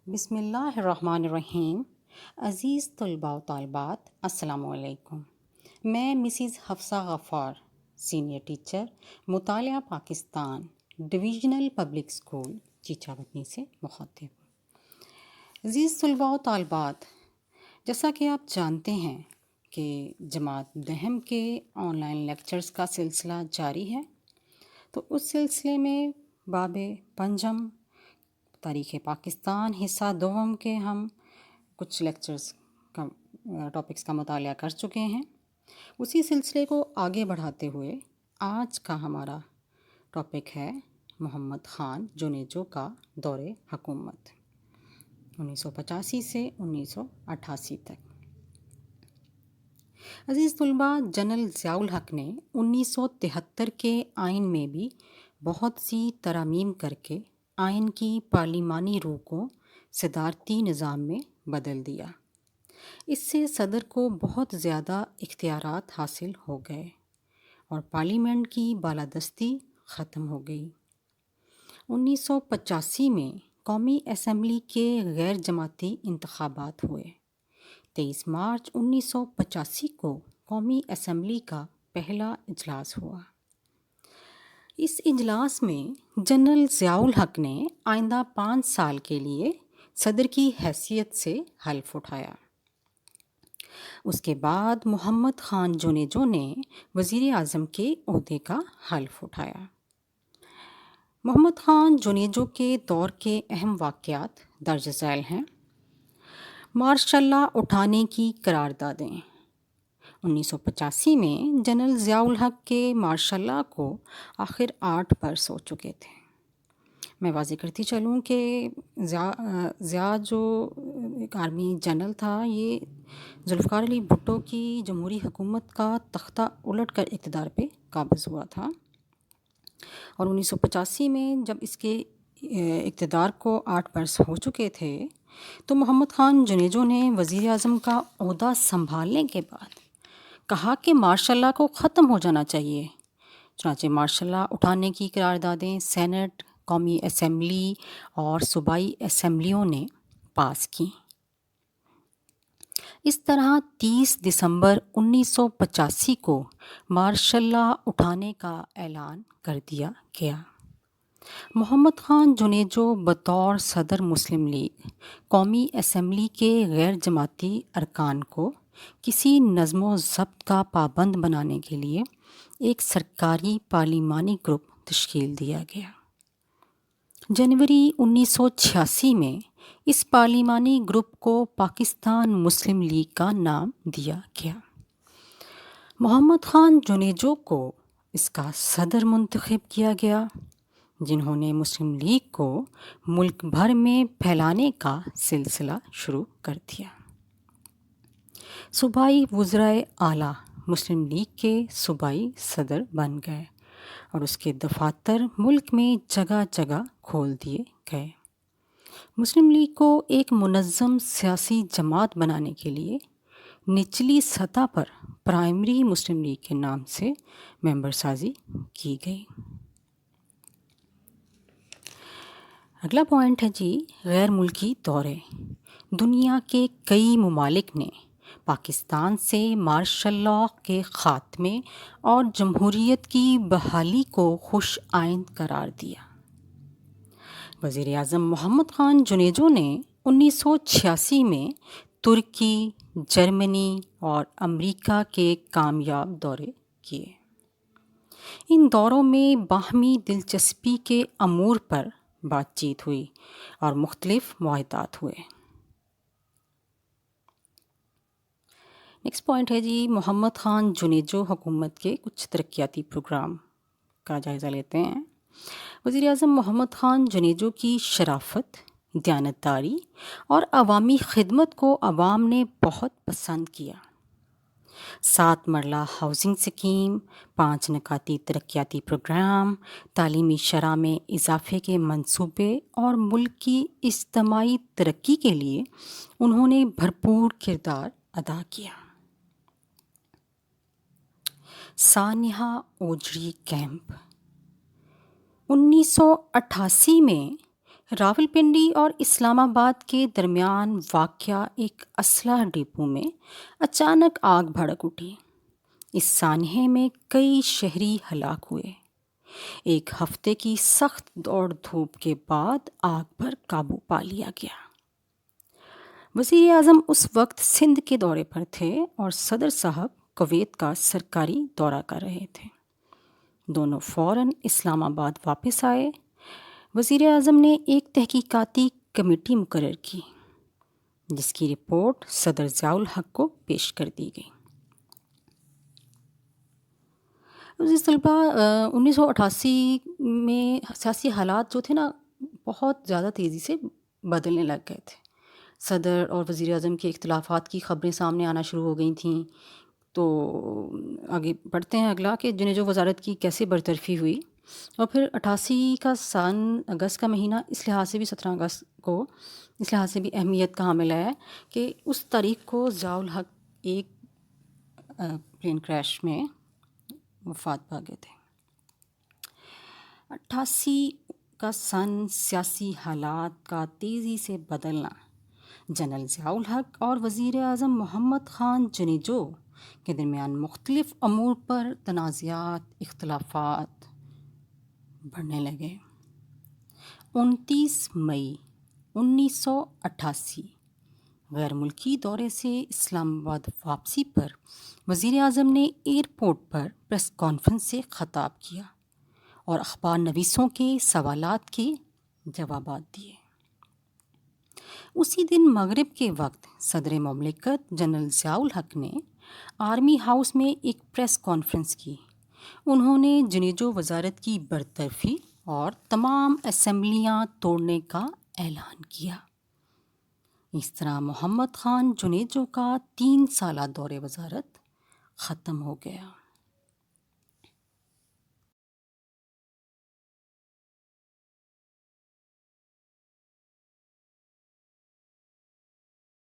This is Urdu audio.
بسم اللہ الرحمن الرحیم۔ عزیز طلباء و طالبات، السلام علیکم۔ میں مسز حفصہ غفار، سینئر ٹیچر، مطالعہ پاکستان، ڈویژنل پبلک اسکول چیچاوطنی سے مخاطب ہوں۔ عزیز طلباء و طالبات، جیسا کہ آپ جانتے ہیں کہ جماعت دہم کے آن لائن لیکچرز کا سلسلہ جاری ہے، تو اس سلسلے میں باب پنجم تاریخ پاکستان حصہ دوم کے ہم کچھ لیکچرز کا ٹاپکس کا مطالعہ کر چکے ہیں۔ اسی سلسلے کو آگے بڑھاتے ہوئے آج کا ہمارا ٹاپک ہے محمد خان جونیجو کا دور حکومت 1985 سے 1988 تک۔ عزیز طلباء، جنرل ضیاء الحق نے 1973 کے آئین میں بھی بہت سی ترامیم کر کے آئین کی پارلیمانی روح کو صدارتی نظام میں بدل دیا۔ اس سے صدر کو بہت زیادہ اختیارات حاصل ہو گئے اور پارلیمنٹ کی بالادستی ختم ہو گئی۔ 1985 میں قومی اسمبلی کے غیر جماعتی انتخابات ہوئے۔ 23 مارچ 1985 کو قومی اسمبلی کا پہلا اجلاس ہوا۔ اس اجلاس میں جنرل ضیاء الحق نے آئندہ 5 سال کے لیے صدر کی حیثیت سے حلف اٹھایا۔ اس کے بعد محمد خان جونیجو نے وزیر اعظم کے عہدے کا حلف اٹھایا۔ محمد خان جونیجو کے دور کے اہم واقعات درج ذیل ہیں۔ مارشاء اللہ اٹھانے کی قراردادیں۔ 1985 میں جنرل ضیاء الحق کے مارشاء اللہ کو آخر 8 برس ہو چکے تھے۔ میں واضح کرتی چلوں کہ ضیاء جو ایک آرمی جنرل تھا، یہ ذوالفقار علی بھٹو کی جمہوری حکومت کا تختہ الٹ کر اقتدار پہ قابض ہوا تھا، اور 1985 میں جب اس کے اقتدار کو 8 برس ہو چکے تھے تو محمد خان جونیجو نے وزیر اعظم کا عہدہ سنبھالنے کے بعد کہا کہ مارشاء اللہ کو ختم ہو جانا چاہیے۔ چنانچہ مارشاء اللہ اٹھانے کی قراردادیں سینٹ، قومی اسمبلی اور صوبائی اسمبلیوں نے پاس کیں۔ اس طرح 30 دسمبر 1985 کو مارشاء اللہ اٹھانے کا اعلان کر دیا گیا۔ محمد خان جونیجو بطور صدر مسلم لیگ قومی اسمبلی کے غیر جماعتی ارکان کو کسی نظم و ضبط کا پابند بنانے کے لیے ایک سرکاری پارلیمانی گروپ تشکیل دیا گیا۔ جنوری 1986 میں اس پارلیمانی گروپ کو پاکستان مسلم لیگ کا نام دیا گیا۔ محمد خان جونیجو کو اس کا صدر منتخب کیا گیا، جنہوں نے مسلم لیگ کو ملک بھر میں پھیلانے کا سلسلہ شروع کر دیا۔ صوبائی وزرائے اعلیٰ مسلم لیگ کے صوبائی صدر بن گئے اور اس کے دفاتر ملک میں جگہ جگہ کھول دیے گئے۔ مسلم لیگ کو ایک منظم سیاسی جماعت بنانے کے لیے نچلی سطح پر پرائمری مسلم لیگ کے نام سے ممبر سازی کی گئی۔ اگلا پوائنٹ ہے غیر ملکی دورے۔ دنیا کے کئی ممالک نے پاکستان سے مارشاء اللہ کے خاتمے اور جمہوریت کی بحالی کو خوش آئند قرار دیا۔ وزیر اعظم محمد خان جونیجو نے 1986 میں ترکی، جرمنی اور امریکہ کے کامیاب دورے کیے۔ ان دوروں میں باہمی دلچسپی کے امور پر بات چیت ہوئی اور مختلف معاہدات ہوئے۔ نیکسٹ پوائنٹ ہے محمد خان جونیجو حکومت کے کچھ ترقیاتی پروگرام کا جائزہ لیتے ہیں۔ وزیر اعظم محمد خان جونیجو کی شرافت، دیانتداری اور عوامی خدمت کو عوام نے بہت پسند کیا۔ 7 مرلہ ہاؤسنگ اسکیم، 5 نکاتی ترقیاتی پروگرام، تعلیمی شرح میں اضافے کے منصوبے اور ملک کی اجتماعی ترقی کے لیے انہوں نے بھرپور کردار ادا کیا۔ سانحہ اوجری کیمپ۔ 1988 میں راولپنڈی اور اسلام آباد کے درمیان واقع ایک اسلحہ ڈپو میں اچانک آگ بھڑک اٹھی۔ اس سانحے میں کئی شہری ہلاک ہوئے۔ ایک ہفتے کی سخت دوڑ دھوپ کے بعد آگ پر قابو پا لیا گیا۔ وزیر اعظم اس وقت سندھ کے دورے پر تھے اور صدر صاحب کویت کا سرکاری دورہ کر رہے تھے۔ دونوں فوراً اسلام آباد واپس آئے۔ وزیر اعظم نے ایک تحقیقاتی کمیٹی مقرر کی جس کی رپورٹ صدر ضیاء الحق کو پیش کر دی گئی۔ عزیز طلبہ، 1988 میں سیاسی حالات جو تھے نا بہت زیادہ تیزی سے بدلنے لگ گئے تھے۔ صدر اور وزیر اعظم کے اختلافات کی خبریں سامنے آنا شروع ہو گئی تھیں۔ تو آگے بڑھتے ہیں اگلا کہ جو وزارت کی کیسے برطرفی ہوئی، اور پھر 88 کا سن اگست کا مہینہ اس لحاظ سے بھی 17 اگست کو اس لحاظ سے بھی اہمیت کا حامل ہے کہ اس تاریخ کو ضیاء الحق ایک پلین کریش میں وفات پا گئے تھے۔ 88 کا سن سیاسی حالات کا تیزی سے بدلنا جنرل ضیاء الحق اور وزیر اعظم محمد خان جنیجو کے درمیان مختلف امور پر تنازعات، اختلافات بڑھنے لگے۔ 29 مئی 1988 غیر ملکی دورے سے اسلام آباد واپسی پر وزیر اعظم نے ایئرپورٹ پر پریس کانفرنس سے خطاب کیا اور اخبار نویسوں کے سوالات کے جوابات دیے۔ اسی دن مغرب کے وقت صدر مملکت جنرل ضیاء الحق نے آرمی ہاؤس میں ایک پریس کانفرنس کی۔ انہوں نے جنیجو وزارت کی برطرفی اور تمام اسمبلیاں توڑنے کا اعلان کیا۔ اس طرح محمد خان جنیجو کا 3 سالہ دور وزارت ختم ہو گیا۔